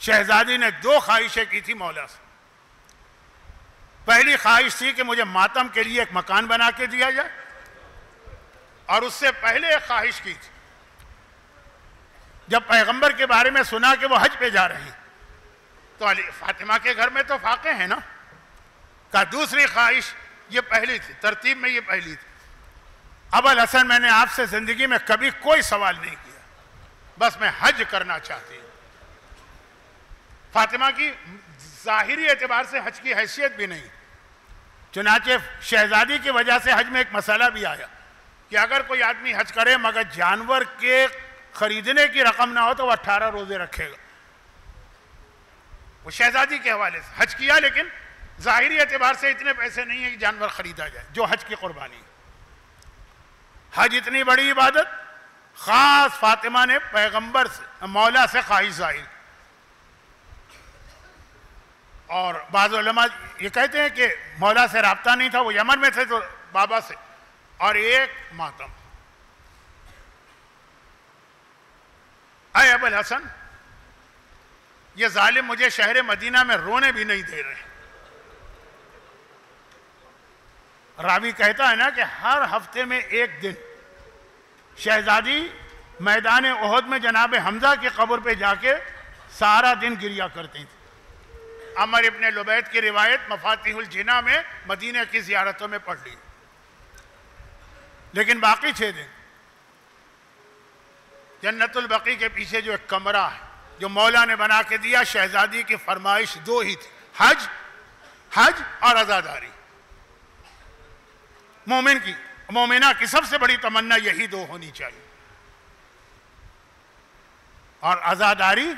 शहजादी ने दो ख्वाहिशें की थी मौला से। पहली ख्वाहिश थी कि मुझे मातम के लिए एक मकान बना के दिया जाए, और उससे पहले एक ख्वाहिश की थी, जब पैगंबर के बारे में सुना कि वो हज पे जा रहे हैं तो अली फातिमा के घर में तो फाके हैं ना, का दूसरी ख्वाहिश ये पहली थी, तरतीब में ये पहली थी। अबुल हसन, मैंने आपसे जिंदगी में कभी कोई सवाल नहीं किया, बस मैं हज करना चाहती हूं। फातिमा की जाहिरी एतबार से हज की हैसियत भी नहीं, चुनाचे शहजादी की वजह से हज में एक मसला भी आया कि अगर कोई आदमी हज करे मगर जानवर के खरीदने की रकम ना हो तो वह 18 रोजे रखेगा। वो शहजादी के हवाले से हज किया, लेकिन जाहिरी एतबार से इतने पैसे नहीं है कि जानवर खरीदा जाए, जो हज की कुर्बानी। हज इतनी बड़ी इबादत, खास फातिमा ने पैगंबर से, मौला से ख्वाहिश जाहिर। और बाज़ उलमा ये कहते हैं कि मौला से राब्ता नहीं था, वो यमन में थे तो बाबा से, और एक मातम। अय अबुल हसन, ये जालिम मुझे शहर मदीना में रोने भी नहीं दे रहे। रावी कहता है ना कि हर हफ्ते में एक दिन शहजादी मैदान ओहद में जनाब हमजा की कब्र पे जाके सारा दिन गिरिया करती थी। अमर इब्ने लुबैद की रिवायत मफातिहुल जिना में मदीने की जियारतों में पढ़ ली। लेकिन बाकी 6 दिन जन्नतुल बकी के पीछे जो एक कमरा है जो मौला ने बना के दिया, शहजादी की फरमाइश 2 ही थी, हज और आजादारी। मोमिना की सबसे बड़ी तमन्ना यही 2 होनी चाहिए। और आजादारी,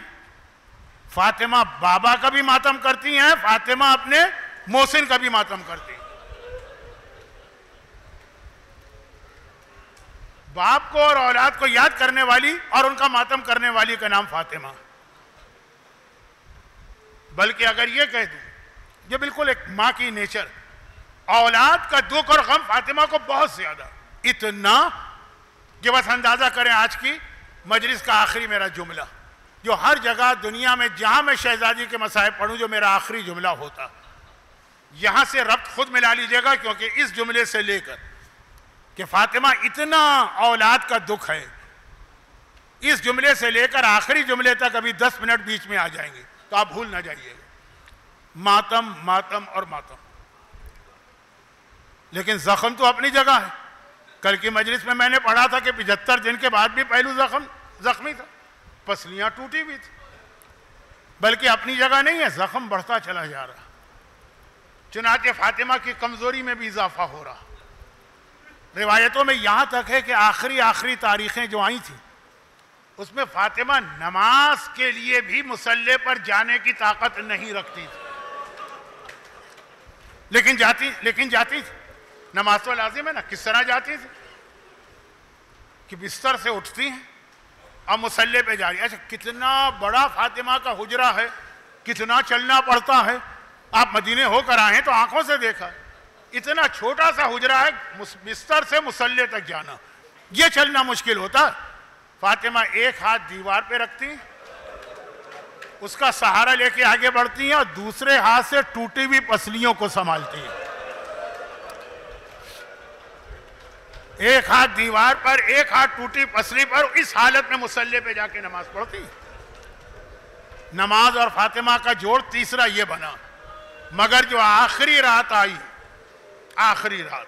फातिमा बाबा का भी मातम करती हैं, फातिमा अपने मोहसिन का भी मातम करती हैं। बाप को और औलाद को याद करने वाली और उनका मातम करने वाली का नाम फातिमा। बल्कि अगर ये कह दूं, ये बिल्कुल एक मां की नेचर, औलाद का दुख और गम फातिमा को बहुत ज्यादा, इतना कि बस अंदाजा करें आज की मजलिस का आखिरी मेरा जुमला, जो हर जगह दुनिया में जहां मैं शहजादी के मसाइब पढ़ूं जो मेरा आखिरी जुमला होता, यहां से रब्त खुद मिला लीजिएगा, क्योंकि इस जुमले से लेकर कि फातिमा इतना औलाद का दुख है, इस जुमले से लेकर आखिरी जुमले तक अभी 10 मिनट बीच में आ जाएंगे, तो आप भूल ना जाइएगा। मातम मातम और मातम। लेकिन जख्म तो अपनी जगह है। कल की मजलिस में मैंने पढ़ा था कि 75 दिन के बाद भी पहलू जख्मी था, पसलियां टूटी हुई थी, बल्कि अपनी जगह नहीं है, जख्म बढ़ता चला जा रहा। चुनाचे फातिमा की कमजोरी में भी इजाफा हो रहा। रिवायतों में यहां तक है कि आखिरी तारीखें जो आई थी उसमें फातिमा नमाज के लिए भी मुसल्ले पर जाने की ताकत नहीं रखती थी, लेकिन जाती थी। नमाज तो लाजिम है ना, किस तरह जाती थी कि बिस्तर से उठती हैं और मुसल्ले पे जा रही। अच्छा, कितना बड़ा फातिमा का हुजरा है, कितना चलना पड़ता है। आप मदीने होकर आए हैं तो आंखों से देखा, इतना छोटा सा हुजरा है, बिस्तर से मुसल्ले तक जाना, ये चलना मुश्किल होता है। फातिमा एक हाथ दीवार पे रखती, उसका सहारा लेके आगे बढ़ती हैं और दूसरे हाथ से टूटी हुई पसलियों को संभालती हैं। एक हाथ दीवार पर, एक हाथ टूटी पसली पर, इस हालत में मुसल्ले पे जाके नमाज पढ़ती। नमाज और फातिमा का जोड़ तीसरा ये बना। मगर जो आखिरी रात आई, आखिरी रात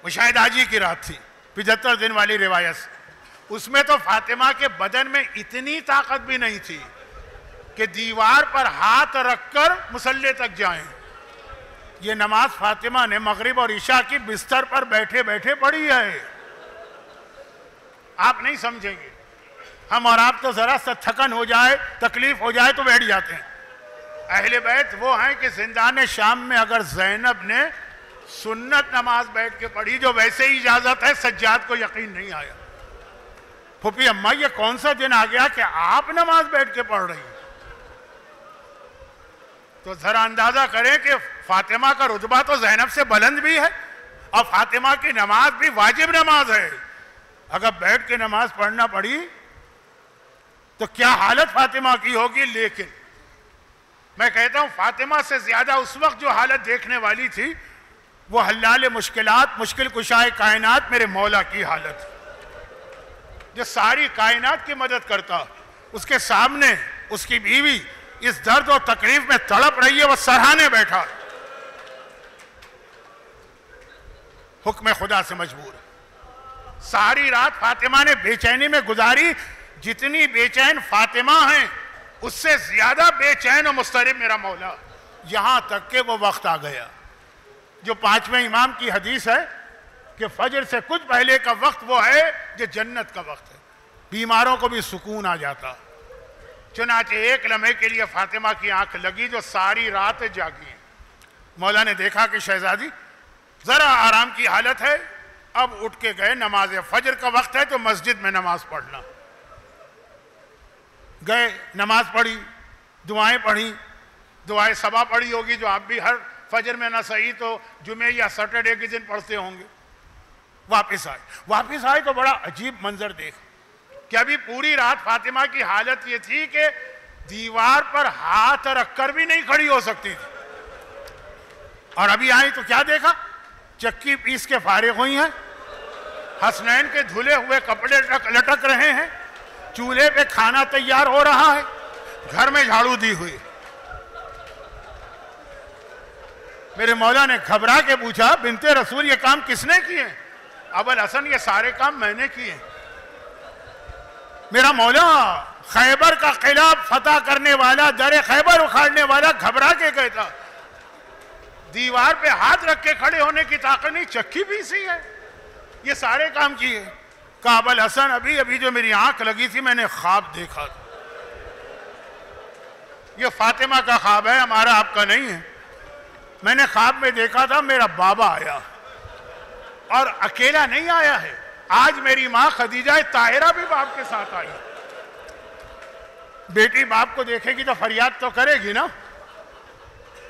वो शायद आज ही की रात थी, 75 दिन वाली रिवायत से, उसमें तो फातिमा के बदन में इतनी ताकत भी नहीं थी कि दीवार पर हाथ रखकर मुसल्ले तक जाएं। ये नमाज फातिमा ने मगरिब और इशा की बिस्तर पर बैठे बैठे पढ़ी है। आप नहीं समझेंगे, हम और आप तो जरा सा थकन हो जाए, तकलीफ हो जाए तो बैठ जाते हैं। अहले बैत वो हैं कि जिंदान शाम में अगर ज़ैनब ने सुन्नत नमाज बैठ के पढ़ी, जो वैसे ही इजाजत है, सज्जाद को यकीन नहीं आया। फूफी अम्मा, ये कौन सा दिन आ गया कि आप नमाज बैठ के पढ़ रही हैं? तो जरा अंदाजा करें कि फातिमा का रुतबा तो ज़ैनब से बुलंद भी है और फातिमा की नमाज भी वाजिब नमाज है। अगर बैठ के नमाज पढ़ना पड़ी तो क्या हालत फातिमा की होगी। लेकिन मैं कहता हूं फातिमा से ज्यादा उस वक्त जो हालत देखने वाली थी वो हल्लाल मुश्किलात, मुश्किल कुशाए कायनात मेरे मौला की हालत, जो सारी कायनात की मदद करता, उसके सामने उसकी बीवी इस दर्द और तकलीफ में तड़प रही है, वो सरहाने बैठा, हुक्म खुदा से मजबूर। सारी रात फातिमा ने बेचैनी में गुजारी, जितनी बेचैन फातिमा है उससे ज्यादा बेचैन और मुस्तरिब मेरा मौला। यहां तक के वो वक्त आ गया जो पांचवें इमाम की हदीस है कि फजर से कुछ पहले का वक्त वो है जो जन्नत का वक्त है, बीमारों को भी सुकून आ जाता। चुनाचे एक लम्हे के लिए फातिमा की आंख लगी जो सारी रात जागी। मौला ने देखा कि शहजादी जरा आराम की हालत है, अब उठ के गए, नमाज फजर का वक्त है तो मस्जिद में नमाज पढ़ना। गए, नमाज पढ़ी, दुआएं पढ़ी, दुआएं सबा पढ़ी होगी जो आप भी हर फजर में ना सही तो जुमे या सैटरडे के दिन पढ़ते होंगे। वापस आए तो बड़ा अजीब मंजर देख कि अभी पूरी रात फातिमा की हालत ये थी कि दीवार पर हाथ रखकर भी नहीं खड़ी हो सकती थी, और अभी आई तो क्या देखा, चक्की पीस के फारिग हुई हैं, हसनैन के धुले हुए कपड़े लटक रहे हैं, चूल्हे पे खाना तैयार हो रहा है, घर में झाड़ू दी हुई। मेरे मौला ने घबरा के पूछा, बिनते रसूल ये काम किसने किए? अबुल हसन ये सारे काम मैंने किए। मेरा मौला खैबर का किला फतह करने वाला, दरे खैबर उखाड़ने वाला घबरा के कहता, दीवार पे हाथ रख के खड़े होने की ताकत नहीं, चक्की पीसी है, ये सारे काम किए। कहा अबुल हसन अभी अभी जो मेरी आंख लगी थी मैंने ख्वाब देखा था, ये फातिमा का ख्वाब है, हमारा आपका नहीं है। मैंने ख्वाब में देखा था मेरा बाबा आया, और अकेला नहीं आया है, आज मेरी मां खदीजा ताहिरा भी बाप के साथ आई। बेटी बाप को देखेगी तो फरियाद तो करेगी ना,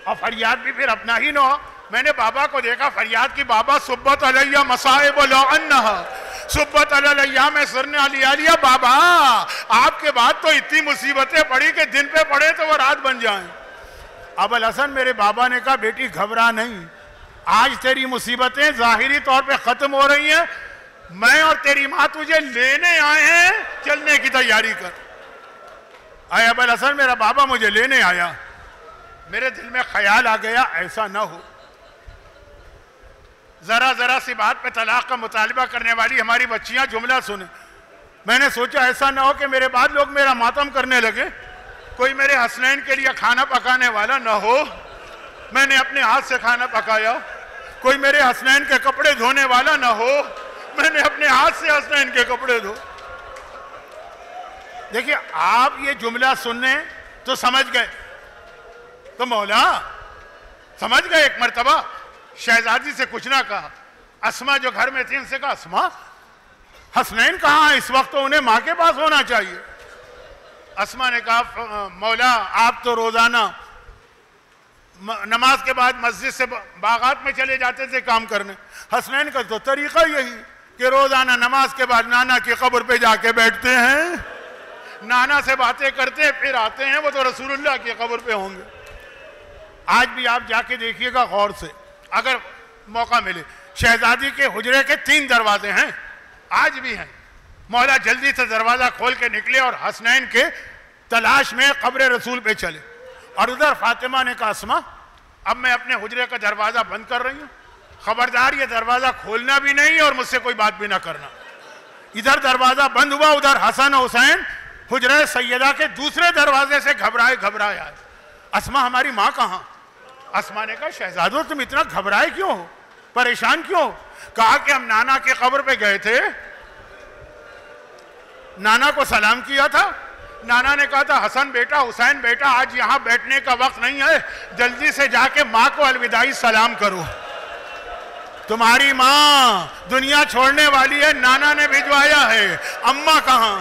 और फरियाद भी फिर अपना ही ना हो। मैंने बाबा को देखा, फरियाद की, बाबा सुब्बत अलैया मसाइब लअन्नहा, सुब्बत अलैया में सरने आलिया, बाबा आपके बाद तो इतनी मुसीबतें पड़ी कि दिन पे पड़े तो वो रात बन जाएं। अबुल हसन मेरे बाबा ने कहा बेटी घबरा नहीं, आज तेरी मुसीबतें जाहिरी तौर पे खत्म हो रही हैं, मैं और तेरी माँ तुझे लेने आए हैं, चलने की तैयारी कर। आए अबुल हसन मेरा बाबा मुझे लेने आया, मेरे दिल में ख्याल आ गया ऐसा ना हो, जरा जरा सी बात पे तलाक का मुतालबा करने वाली हमारी बच्चियां जुमला सुने। मैंने सोचा ऐसा ना हो कि मेरे बाद लोग मेरा मातम करने लगे, कोई मेरे हसनैन के लिए खाना पकाने वाला ना हो, मैंने अपने हाथ से खाना पकाया। कोई मेरे हसनैन के कपड़े धोने वाला ना हो, मैंने अपने हाथ से हसनैन के कपड़े धो। देखिए आप ये जुमला सुनने तो समझ गए, तो मौला समझ गए। एक मर्तबा शहजादी से कुछ ना कहा, अस्मा जो घर में थी उनसे कहा अस्मा हसनैन कहाँ है, इस वक्त तो उन्हें माँ के पास होना चाहिए। अस्मा ने कहा मौला आप तो रोजाना नमाज के बाद मस्जिद से बागात में चले जाते थे काम करने, हसनैन का तो तरीका यही कि रोजाना नमाज के बाद नाना की कब्र पे जाके बैठते हैं, नाना से बातें करते हैं, फिर आते हैं, वो तो रसूलुल्लाह की कब्र पे होंगे। आज भी आप जाके देखिएगा गौर से अगर मौका मिले, शहजादी के हुजरे के 3 दरवाजे हैं, आज भी हैं। मौला जल्दी से दरवाजा खोल के निकले और हसनैन के तलाश में कब्र रसूल पे चले, और उधर फातिमा ने कहा अस्मा अब मैं अपने हुजरे का दरवाजा बंद कर रही हूँ, खबरदार ये दरवाजा खोलना भी नहीं और मुझसे कोई बात भी ना करना। इधर दरवाजा बंद हुआ, उधर हसन हुसैन हुजरे सैयदा के दूसरे दरवाजे से घबराए घबराए आए। अस्मा हमारी माँ कहाँ? अस्मा ने कहा शहजादो तुम इतना घबराए क्यों हो, परेशान क्यों हो? कहा कि हम नाना के कब्र पे गए थे, नाना को सलाम किया था, नाना ने कहा था हसन बेटा हुसैन बेटा आज यहाँ बैठने का वक्त नहीं है, जल्दी से जाके माँ को अलविदाई सलाम करो, तुम्हारी माँ दुनिया छोड़ने वाली है, नाना ने भिजवाया है, अम्मा कहाँ?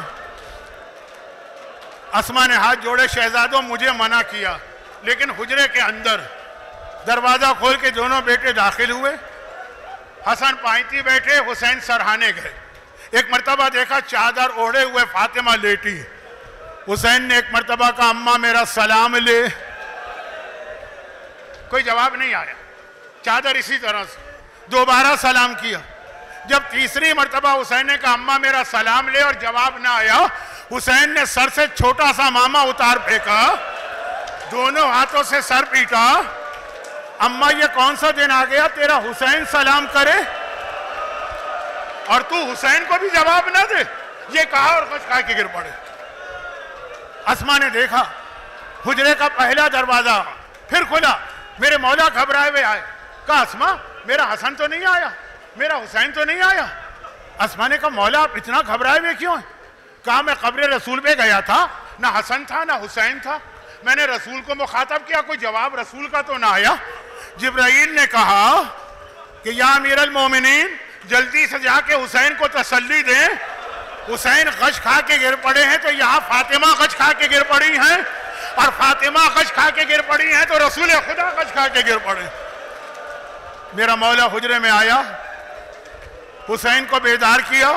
अस्मा ने हाथ जोड़े, शहजादों मुझे मना किया, लेकिन हुजरे के अंदर दरवाजा खोल के दोनों बेटे दाखिल हुए, हसन पाइती बैठे, हुसैन सरहाने गए। एक मर्तबा देखा चादर ओढ़े हुए फातिमा लेटी, हुसैन ने एक मर्तबा कहा अम्मा मेरा सलाम ले, कोई जवाब नहीं आया। चादर इसी तरह से दोबारा सलाम किया। जब तीसरी मर्तबा हुसैन ने कहा अम्मा मेरा सलाम ले, और जवाब ना आया, हुसैन ने सर से छोटा सा मामा उतार फेंका, दोनों हाथों से सर पीटा। अम्मा ये कौन सा दिन आ गया तेरा हुसैन सलाम करे और तू हुसैन को भी जवाब ना दे। ये कहा और कुछ खा के गिर पड़े। अस्मा ने देखा हुजरे का पहला दरवाजा फिर खुला। मेरे मौला घबराए हुए आए। कहा अस्मा मेरा हसन तो नहीं आया, मेरा हुसैन तो नहीं आया। अस्मा ने कहा मौला आप इतना घबराए हुए क्यों हैं? कहा मैं कब्र रसूल पे गया था, ना हसन था ना हुसैन था, मैंने रसूल को मुखातब किया, कोई जवाब रसूल का तो ना आया। जिब्राइल ने कहा कि या अमीरुल मोमिनीन जल्दी से जाके हुसैन को तसल्ली दें, हुसैन गश खा के गिर पड़े हैं तो यहाँ फातिमा गश खा के गिर पड़ी हैं, और फातिमा गश खा के गिर पड़ी हैं तो रसूल खुदा गश खा के गिर पड़े। मेरा मौला हुजरे में आया, हुसैन को बेदार किया।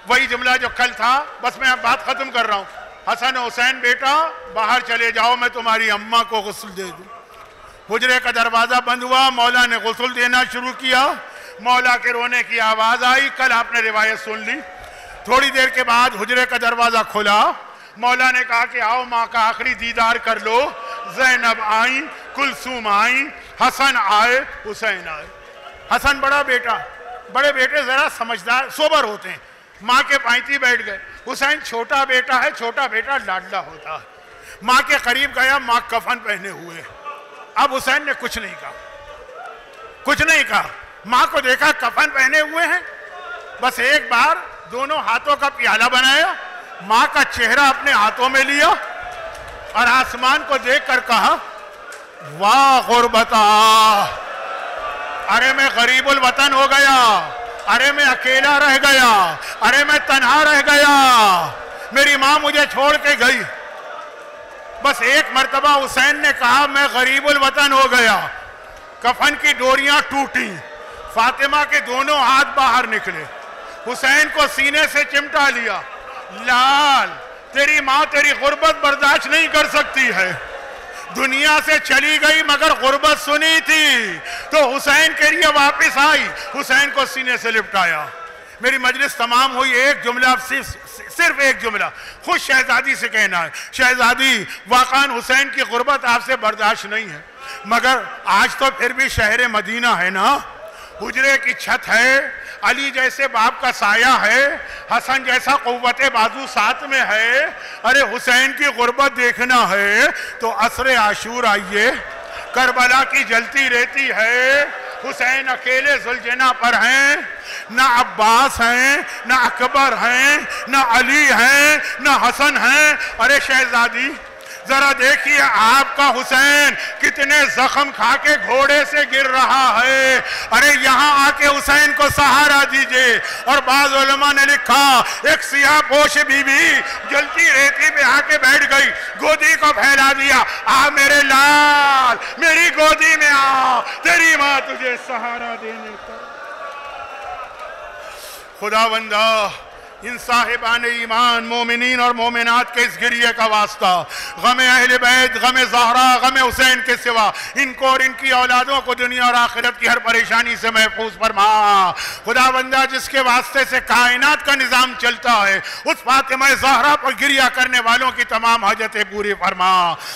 वही जुमला जो कल था, बस मैं अब बात खत्म कर रहा हूँ। हसन हुसैन बेटा बाहर चले जाओ, मैं तुम्हारी अम्मा को गुस्ल दे दूं। हुजरे का दरवाजा बंद हुआ, मौला ने गुस्ल देना शुरू किया। मौला के रोने की आवाज आई। कल आपने रिवायत सुन ली। थोड़ी देर के बाद हुजरे का दरवाजा खुला। मौला ने कहा कि आओ माँ का आखिरी दीदार कर लो। ज़ैनब आई, कुलसूम आई, हसन आए, हुसैन आए। हसन बड़ा बेटा, बड़े बेटे जरा समझदार सोबर होते हैं, माँ के पांती बैठ गए। हुसैन छोटा बेटा है, छोटा बेटा लाडला होता है। माँ के करीब गया, माँ कफन पहने हुए। अब हुसैन ने कुछ नहीं कहा, कुछ नहीं कहा। माँ को देखा कफन पहने हुए हैं, बस एक बार दोनों हाथों का प्याला बनाया, माँ का चेहरा अपने हाथों में लिया और आसमान को देखकर कहा वाह गुरबता, अरे मैं गरीबुल वतन हो गया, अरे मैं अकेला रह गया, अरे मैं तन्हा रह गया, मेरी माँ मुझे छोड़ के गई। बस एक मर्तबा हुसैन ने कहा मैं गरीबुल वतन हो गया। कफन की डोरियां टूटी, फातिमा के दोनों हाथ बाहर निकले, हुसैन को सीने से चिमटा लिया। लाल तेरी माँ तेरी गुर्बत बर्दाश्त नहीं कर सकती है, दुनिया से चली गई मगर गुर्बत सुनी थी तो हुसैन के लिए वापस आई, हुसैन को सीने से लिपटाया। मेरी मजलिस तमाम हुई, एक जुमला, सिर्फ एक जुमला खुद शहजादी से कहना है। शहजादी वाकई हुसैन की गुर्बत आपसे बर्दाश्त नहीं है, मगर आज तो फिर भी शहर मदीना है ना, हुजरे की छत है, अली जैसे बाप का साया है, हसन जैसा कुव्वते बाजू साथ में है। अरे हुसैन की गुर्बत देखना है तो असरे आशूर आइए, करबला की जलती रहती है, हुसैन अकेले जुलजना पर हैं, ना अब्बास हैं, ना अकबर हैं, ना अली हैं, ना हसन हैं। अरे शहजादी जरा देखिए आपका हुसैन कितने जख्म खा के घोड़े से गिर रहा है, अरे यहाँ आके हुसैन को सहारा दीजिए। और बाज़ उलमा ने लिखा एक सियाह पोश बीवी जलती रेती पे आके बैठ गई, गोदी को फैला दिया, आ मेरे लाल मेरी गोदी में आ, तेरी माँ तुझे सहारा देने का। खुदावंदा इन साहिबान ईमान मोमिनीन और मोमिनात के इस गिरिये का वास्ता गमे अहले बैत, गमे ज़हरा, गमे हुसैन के सिवा इनको और इनकी औलादों को दुनिया और आखिरत की हर परेशानी से महफूज फरमा। खुदाबंदा जिसके वास्ते से कायनात का निज़ाम चलता है, उस फातिमा ज़हरा पर गिरिया करने वालों की तमाम हाजतें पूरी फरमा।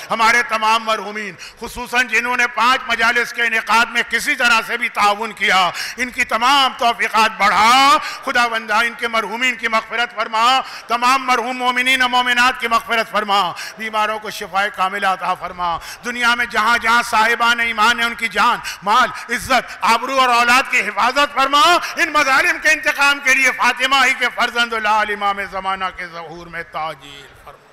हमारे तमाम मरहूमीन खुसूसन जिन्होंने 5 मजालिस के इनेकाद में किसी तरह से भी ताउन किया, इनकी तमाम तौफीकात बढ़ा। खुदाबंदा इनके मरहूमीन की मग़फ़िरत फरमा, तमाम मरहूम मोमिनीन और मोमिनात की मग़फ़िरत फरमा, बीमारों को शिफाए कामिला अता फरमा। दुनिया में जहाँ जहाँ साहिबान ईमान है उनकी जान, माल, इज्जत, आबरू और औलाद की हिफाजत फरमा। इन मज़ालिम के इंतकाम के लिए फातिमा ही के फर्जंद लाल इमाम ज़माना के ज़हूर में ताजील फरमा।